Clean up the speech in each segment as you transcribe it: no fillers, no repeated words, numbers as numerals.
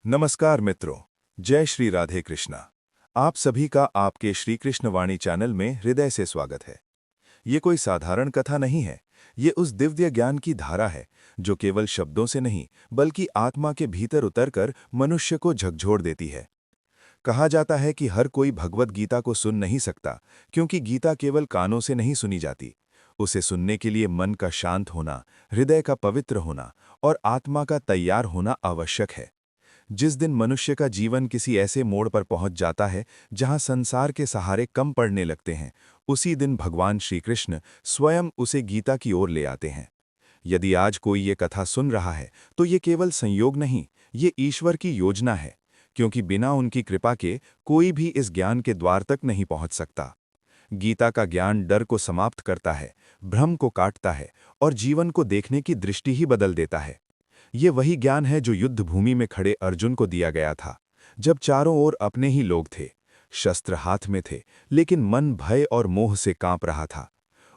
नमस्कार मित्रों। जय श्री राधे कृष्णा। आप सभी का आपके श्री कृष्ण वाणी चैनल में हृदय से स्वागत है। ये कोई साधारण कथा नहीं है। ये उस दिव्य ज्ञान की धारा है जो केवल शब्दों से नहीं बल्कि आत्मा के भीतर उतरकर मनुष्य को झकझोर देती है। कहा जाता है कि हर कोई भगवत गीता को सुन नहीं सकता, क्योंकि गीता केवल कानों से नहीं सुनी जाती। उसे सुनने के लिए मन का शांत होना, हृदय का पवित्र होना और आत्मा का तैयार होना आवश्यक है। जिस दिन मनुष्य का जीवन किसी ऐसे मोड़ पर पहुंच जाता है जहां संसार के सहारे कम पड़ने लगते हैं, उसी दिन भगवान श्री कृष्ण स्वयं उसे गीता की ओर ले आते हैं। यदि आज कोई ये कथा सुन रहा है तो ये केवल संयोग नहीं, ये ईश्वर की योजना है, क्योंकि बिना उनकी कृपा के कोई भी इस ज्ञान के द्वार तक नहीं पहुंच सकता। गीता का ज्ञान डर को समाप्त करता है, भ्रम को काटता है और जीवन को देखने की दृष्टि ही बदल देता है। ये वही ज्ञान है जो युद्ध भूमि में खड़े अर्जुन को दिया गया था, जब चारों ओर अपने ही लोग थे, शस्त्र हाथ में थे, लेकिन मन भय और मोह से कांप रहा था।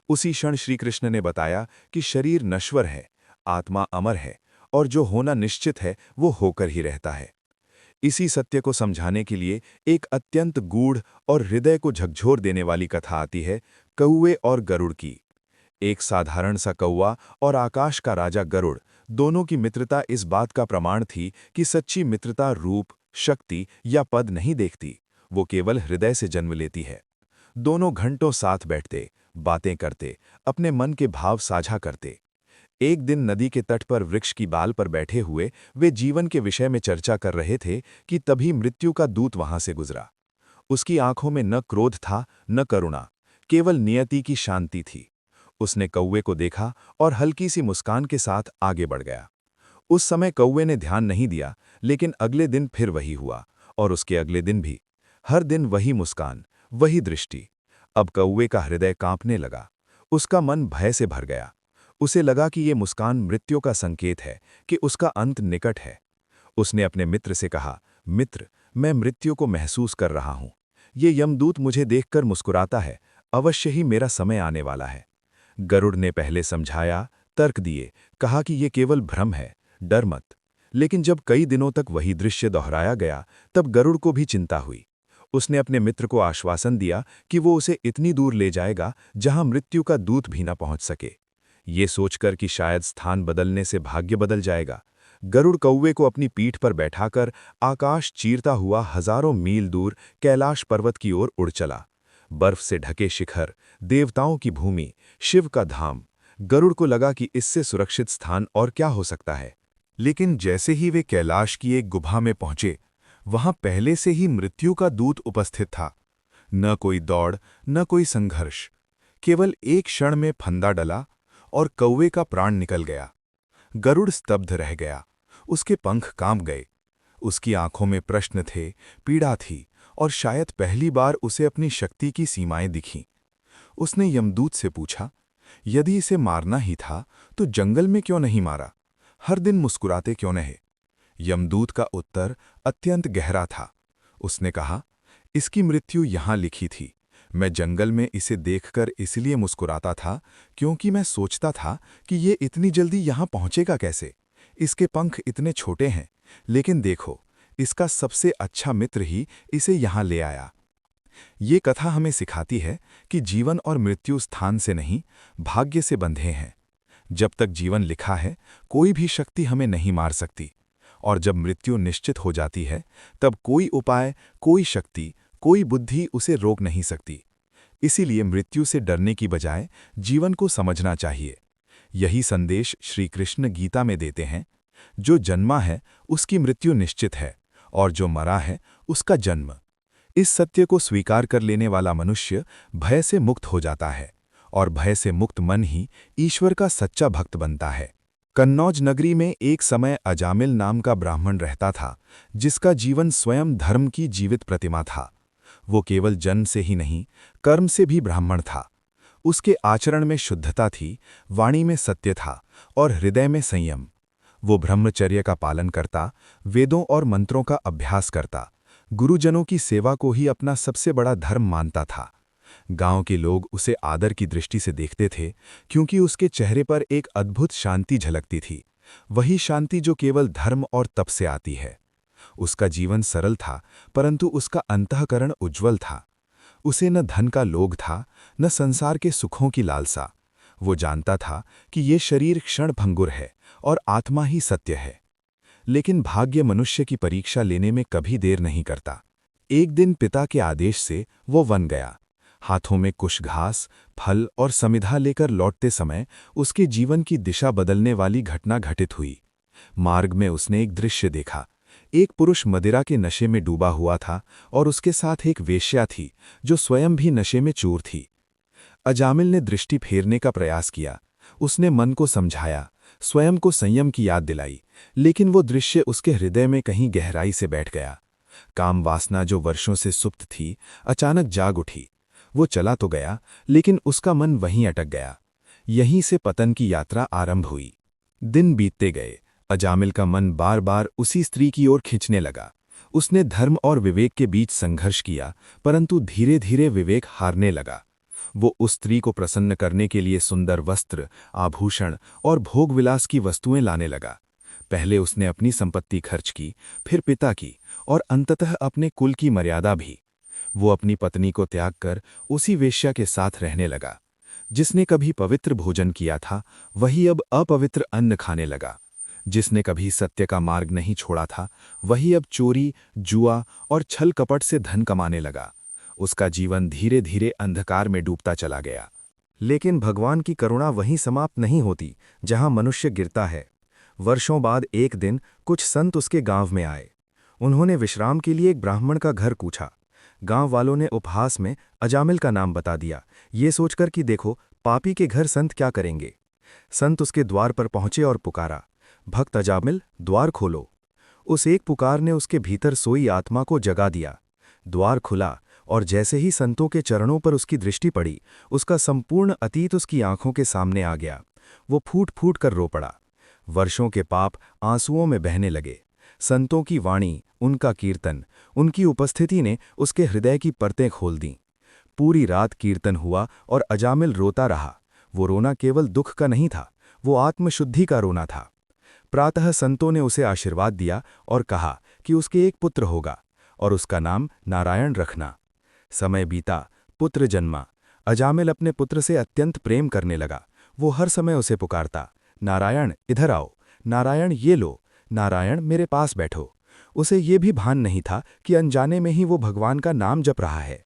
उसी क्षण श्री कृष्ण ने बताया कि शरीर नश्वर है, आत्मा अमर है और जो होना निश्चित है वो होकर ही रहता है। इसी सत्य को समझाने के लिए एक अत्यंत गूढ़ और हृदय को झकझोर देने वाली कथा आती है, कौवे और गरुड़ की। एक साधारण सा कौवा और आकाश का राजा गरुड़, दोनों की मित्रता इस बात का प्रमाण थी कि सच्ची मित्रता रूप, शक्ति या पद नहीं देखती, वो केवल हृदय से जन्म लेती है। दोनों घंटों साथ बैठते, बातें करते, अपने मन के भाव साझा करते। एक दिन नदी के तट पर वृक्ष की बाल पर बैठे हुए वे जीवन के विषय में चर्चा कर रहे थे कि तभी मृत्यु का दूत वहां से गुजरा। उसकी आंखों में न क्रोध था न करुणा, केवल नियति की शांति थी। उसने कौवे को देखा और हल्की सी मुस्कान के साथ आगे बढ़ गया। उस समय कौवे ने ध्यान नहीं दिया, लेकिन अगले दिन फिर वही हुआ और उसके अगले दिन भी। हर दिन वही मुस्कान, वही दृष्टि। अब कौवे का हृदय कांपने लगा, उसका मन भय से भर गया। उसे लगा कि ये मुस्कान मृत्यु का संकेत है, कि उसका अंत निकट है। उसने अपने मित्र से कहा, मित्र, मैं मृत्यु को महसूस कर रहा हूं। ये यमदूत मुझे देखकर मुस्कुराता है, अवश्य ही मेरा समय आने वाला है। गरुड़ ने पहले समझाया, तर्क दिए, कहा कि ये केवल भ्रम है, डर मत। लेकिन जब कई दिनों तक वही दृश्य दोहराया गया, तब गरुड़ को भी चिंता हुई। उसने अपने मित्र को आश्वासन दिया कि वो उसे इतनी दूर ले जाएगा जहां मृत्यु का दूत भी न पहुंच सके। ये सोचकर कि शायद स्थान बदलने से भाग्य बदल जाएगा, गरुड़ कौवे को अपनी पीठ पर बैठाकर आकाश चीरता हुआ हजारों मील दूर कैलाश पर्वत की ओर उड़ चला। बर्फ से ढके शिखर, देवताओं की भूमि, शिव का धाम। गरुड़ को लगा कि इससे सुरक्षित स्थान और क्या हो सकता है। लेकिन जैसे ही वे कैलाश की एक गुफा में पहुंचे, वहां पहले से ही मृत्यु का दूत उपस्थित था। न कोई दौड़, न कोई संघर्ष, केवल एक क्षण में फंदा डला और कौवे का प्राण निकल गया। गरुड़ स्तब्ध रह गया, उसके पंख कांप गए। उसकी आंखों में प्रश्न थे, पीड़ा थी और शायद पहली बार उसे अपनी शक्ति की सीमाएं दिखीं। उसने यमदूत से पूछा, यदि इसे मारना ही था तो जंगल में क्यों नहीं मारा, हर दिन मुस्कुराते क्यों नहीं? यमदूत का उत्तर अत्यंत गहरा था। उसने कहा, इसकी मृत्यु यहां लिखी थी। मैं जंगल में इसे देखकर इसलिए मुस्कुराता था क्योंकि मैं सोचता था कि ये इतनी जल्दी यहां पहुंचेगा कैसे। इसके पंख इतने छोटे हैं, लेकिन देखो, इसका सबसे अच्छा मित्र ही इसे यहां ले आया। ये कथा हमें सिखाती है कि जीवन और मृत्यु स्थान से नहीं, भाग्य से बंधे हैं। जब तक जीवन लिखा है, कोई भी शक्ति हमें नहीं मार सकती, और जब मृत्यु निश्चित हो जाती है, तब कोई उपाय, कोई शक्ति, कोई बुद्धि उसे रोक नहीं सकती। इसीलिए मृत्यु से डरने की बजाय जीवन को समझना चाहिए। यही संदेश श्री कृष्ण गीता में देते हैं। जो जन्मा है उसकी मृत्यु निश्चित है, और जो मरा है उसका जन्म। इस सत्य को स्वीकार कर लेने वाला मनुष्य भय से मुक्त हो जाता है, और भय से मुक्त मन ही ईश्वर का सच्चा भक्त बनता है। कन्नौज नगरी में एक समय अजामिल नाम का ब्राह्मण रहता था, जिसका जीवन स्वयं धर्म की जीवित प्रतिमा था। वो केवल जन्म से ही नहीं, कर्म से भी ब्राह्मण था। उसके आचरण में शुद्धता थी, वाणी में सत्य था और हृदय में संयम। वो ब्रह्मचर्य का पालन करता, वेदों और मंत्रों का अभ्यास करता, गुरुजनों की सेवा को ही अपना सबसे बड़ा धर्म मानता था। गांव के लोग उसे आदर की दृष्टि से देखते थे, क्योंकि उसके चेहरे पर एक अद्भुत शांति झलकती थी, वही शांति जो केवल धर्म और तप से आती है। उसका जीवन सरल था, परंतु उसका अंतःकरण उज्ज्वल था। उसे न धन का लोभ था, न संसार के सुखों की लालसा। वो जानता था कि ये शरीर क्षणभंगुर है और आत्मा ही सत्य है। लेकिन भाग्य मनुष्य की परीक्षा लेने में कभी देर नहीं करता। एक दिन पिता के आदेश से वो वन गया। हाथों में कुछ घास, फल और समिधा लेकर लौटते समय उसके जीवन की दिशा बदलने वाली घटना घटित हुई। मार्ग में उसने एक दृश्य देखा। एक पुरुष मदिरा के नशे में डूबा हुआ था और उसके साथ एक वेश्या थी जो स्वयं भी नशे में चूर थी। अजामिल ने दृष्टि फेरने का प्रयास किया। उसने मन को समझाया, स्वयं को संयम की याद दिलाई, लेकिन वो दृश्य उसके हृदय में कहीं गहराई से बैठ गया। काम वासना जो वर्षों से सुप्त थी, अचानक जाग उठी। वो चला तो गया, लेकिन उसका मन वहीं अटक गया। यहीं से पतन की यात्रा आरंभ हुई। दिन बीतते गए। अजामिल का मन बार बार उसी स्त्री की ओर खींचने लगा। उसने धर्म और विवेक के बीच संघर्ष किया, परंतु धीरे धीरे विवेक हारने लगा। वो उस स्त्री को प्रसन्न करने के लिए सुंदर वस्त्र, आभूषण और भोगविलास की वस्तुएं लाने लगा। पहले उसने अपनी संपत्ति खर्च की, फिर पिता की और अंततः अपने कुल की मर्यादा भी। वो अपनी पत्नी को त्याग कर उसी वेश्या के साथ रहने लगा। जिसने कभी पवित्र भोजन किया था, वही अब अपवित्र अन्न खाने लगा। जिसने कभी सत्य का मार्ग नहीं छोड़ा था, वही अब चोरी, जुआ और छल कपट से धन कमाने लगा। उसका जीवन धीरे धीरे अंधकार में डूबता चला गया। लेकिन भगवान की करुणा वहीं समाप्त नहीं होती जहां मनुष्य गिरता है। वर्षों बाद एक दिन कुछ संत उसके गांव में आए। उन्होंने विश्राम के लिए एक ब्राह्मण का घर पूछा। गांव वालों ने उपहास में अजामिल का नाम बता दिया, ये सोचकर कि देखो पापी के घर संत क्या करेंगे। संत उसके द्वार पर पहुंचे और पुकारा, भक्त अजामिल, द्वार खोलो। उस एक पुकार ने उसके भीतर सोई आत्मा को जगा दिया। द्वार खुला और जैसे ही संतों के चरणों पर उसकी दृष्टि पड़ी, उसका संपूर्ण अतीत उसकी आंखों के सामने आ गया। वो फूट फूट कर रो पड़ा। वर्षों के पाप आंसुओं में बहने लगे। संतों की वाणी, उनका कीर्तन, उनकी उपस्थिति ने उसके हृदय की परतें खोल दीं। पूरी रात कीर्तन हुआ और अजामिल रोता रहा। वो रोना केवल दुख का नहीं था, वो आत्मशुद्धि का रोना था। प्रातः संतों ने उसे आशीर्वाद दिया और कहा कि उसके एक पुत्र होगा और उसका नाम नारायण रखना। समय बीता, पुत्र जन्मा। अजामिल अपने पुत्र से अत्यंत प्रेम करने लगा। वो हर समय उसे पुकारता, नारायण इधर आओ, नारायण ये लो, नारायण मेरे पास बैठो। उसे ये भी भान नहीं था कि अनजाने में ही वो भगवान का नाम जप रहा है।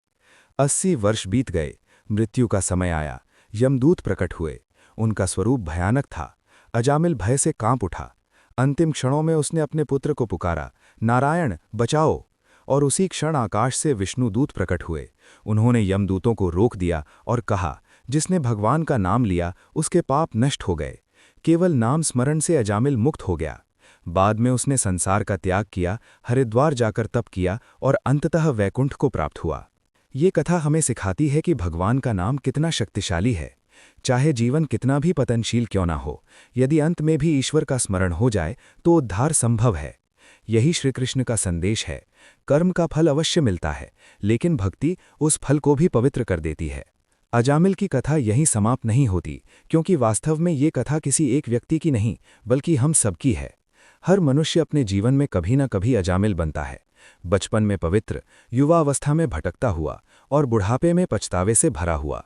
80 वर्ष बीत गए। मृत्यु का समय आया। यमदूत प्रकट हुए। उनका स्वरूप भयानक था। अजामिल भय से कांप उठा। अंतिम क्षणों में उसने अपने पुत्र को पुकारा, नारायण बचाओ। और उसी क्षण आकाश से विष्णुदूत प्रकट हुए। उन्होंने यमदूतों को रोक दिया और कहा, जिसने भगवान का नाम लिया उसके पाप नष्ट हो गए। केवल नाम स्मरण से अजामिल मुक्त हो गया। बाद में उसने संसार का त्याग किया, हरिद्वार जाकर तप किया और अंततः वैकुंठ को प्राप्त हुआ। ये कथा हमें सिखाती है कि भगवान का नाम कितना शक्तिशाली है। चाहे जीवन कितना भी पतनशील क्यों ना हो, यदि अंत में भी ईश्वर का स्मरण हो जाए तो उद्धार संभव है। यही श्री कृष्ण का संदेश है। कर्म का फल अवश्य मिलता है, लेकिन भक्ति उस फल को भी पवित्र कर देती है। अजामिल की कथा यहीं समाप्त नहीं होती, क्योंकि वास्तव में ये कथा किसी एक व्यक्ति की नहीं, बल्कि हम सबकी है। हर मनुष्य अपने जीवन में कभी न कभी अजामिल बनता है। बचपन में पवित्र, युवावस्था में भटकता हुआ और बुढ़ापे में पछतावे से भरा हुआ।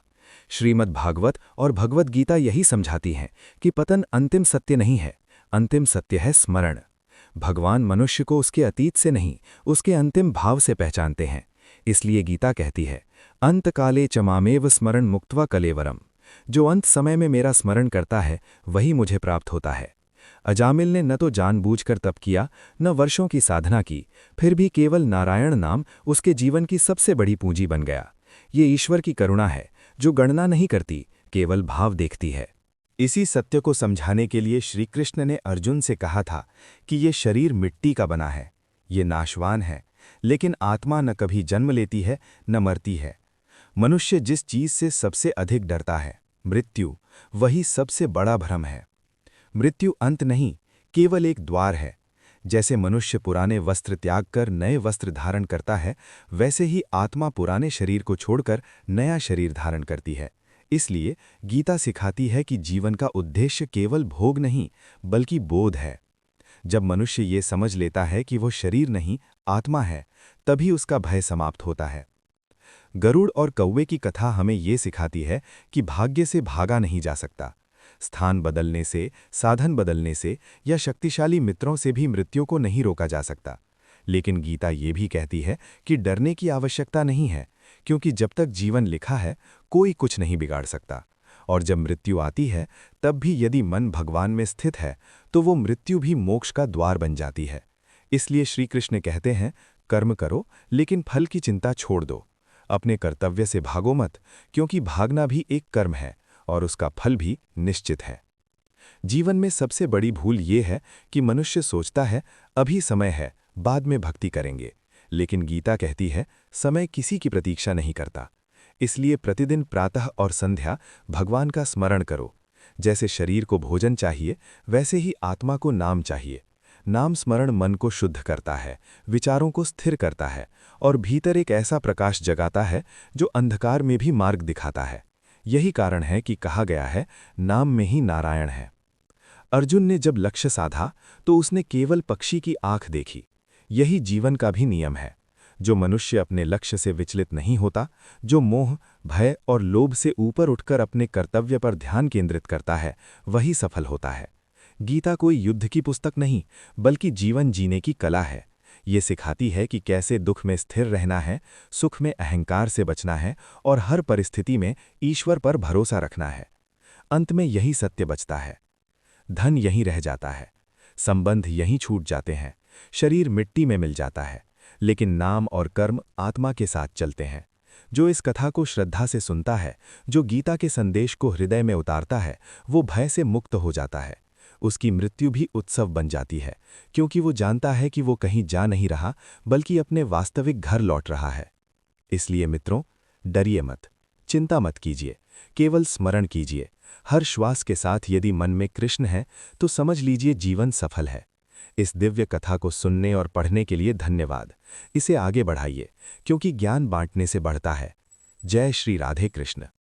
श्रीमद् भागवत और भगवद गीता यही समझाती हैं कि पतन अंतिम सत्य नहीं है, अंतिम सत्य है स्मरण। भगवान मनुष्य को उसके अतीत से नहीं, उसके अंतिम भाव से पहचानते हैं। इसलिए गीता कहती है, अंतकाले च मामेव स्मरण मुक्त्वा कलेवरम। जो अंत समय में मेरा स्मरण करता है, वही मुझे प्राप्त होता है। अजामिल ने न तो जानबूझकर तप किया, न वर्षों की साधना की, फिर भी केवल नारायण नाम उसके जीवन की सबसे बड़ी पूंजी बन गया। ये ईश्वर की करुणा है, जो गणना नहीं करती, केवल भाव देखती है। इसी सत्य को समझाने के लिए श्री कृष्ण ने अर्जुन से कहा था कि ये शरीर मिट्टी का बना है, ये नाशवान है, लेकिन आत्मा न कभी जन्म लेती है न मरती है। मनुष्य जिस चीज से सबसे अधिक डरता है, मृत्यु, वही सबसे बड़ा भ्रम है। मृत्यु अंत नहीं, केवल एक द्वार है। जैसे मनुष्य पुराने वस्त्र त्याग कर नए वस्त्र धारण करता है, वैसे ही आत्मा पुराने शरीर को छोड़कर नया शरीर धारण करती है। इसलिए गीता सिखाती है कि जीवन का उद्देश्य केवल भोग नहीं, बल्कि बोध है। जब मनुष्य ये समझ लेता है कि वो शरीर नहीं, आत्मा है, तभी उसका भय समाप्त होता है। गरुड़ और कौवे की कथा हमें ये सिखाती है कि भाग्य से भागा नहीं जा सकता। स्थान बदलने से, साधन बदलने से या शक्तिशाली मित्रों से भी मृत्यु को नहीं रोका जा सकता। लेकिन गीता ये भी कहती है कि डरने की आवश्यकता नहीं है, क्योंकि जब तक जीवन लिखा है, कोई कुछ नहीं बिगाड़ सकता। और जब मृत्यु आती है, तब भी यदि मन भगवान में स्थित है, तो वो मृत्यु भी मोक्ष का द्वार बन जाती है। इसलिए श्री कृष्ण कहते हैं, कर्म करो, लेकिन फल की चिंता छोड़ दो। अपने कर्तव्य से भागो मत, क्योंकि भागना भी एक कर्म है और उसका फल भी निश्चित है। जीवन में सबसे बड़ी भूल ये है कि मनुष्य सोचता है, अभी समय है, बाद में भक्ति करेंगे। लेकिन गीता कहती है, समय किसी की प्रतीक्षा नहीं करता। इसलिए प्रतिदिन प्रातः और संध्या भगवान का स्मरण करो। जैसे शरीर को भोजन चाहिए, वैसे ही आत्मा को नाम चाहिए। नाम स्मरण मन को शुद्ध करता है, विचारों को स्थिर करता है और भीतर एक ऐसा प्रकाश जगाता है जो अंधकार में भी मार्ग दिखाता है। यही कारण है कि कहा गया है, नाम में ही नारायण है। अर्जुन ने जब लक्ष्य साधा तो उसने केवल पक्षी की आंख देखी। यही जीवन का भी नियम है। जो मनुष्य अपने लक्ष्य से विचलित नहीं होता, जो मोह, भय और लोभ से ऊपर उठकर अपने कर्तव्य पर ध्यान केंद्रित करता है, वही सफल होता है। गीता कोई युद्ध की पुस्तक नहीं, बल्कि जीवन जीने की कला है। ये सिखाती है कि कैसे दुख में स्थिर रहना है, सुख में अहंकार से बचना है और हर परिस्थिति में ईश्वर पर भरोसा रखना है। अंत में यही सत्य बचता है। धन यहीं रह जाता है, संबंध यहीं छूट जाते हैं, शरीर मिट्टी में मिल जाता है, लेकिन नाम और कर्म आत्मा के साथ चलते हैं। जो इस कथा को श्रद्धा से सुनता है, जो गीता के संदेश को हृदय में उतारता है, वो भय से मुक्त हो जाता है। उसकी मृत्यु भी उत्सव बन जाती है, क्योंकि वो जानता है कि वो कहीं जा नहीं रहा, बल्कि अपने वास्तविक घर लौट रहा है। इसलिए मित्रों, डरिए मत, चिंता मत कीजिए, केवल स्मरण कीजिए। हर श्वास के साथ यदि मन में कृष्ण है, तो समझ लीजिए जीवन सफल है। इस दिव्य कथा को सुनने और पढ़ने के लिए धन्यवाद। इसे आगे बढ़ाइए, क्योंकि ज्ञान बांटने से बढ़ता है। जय श्री राधे कृष्ण।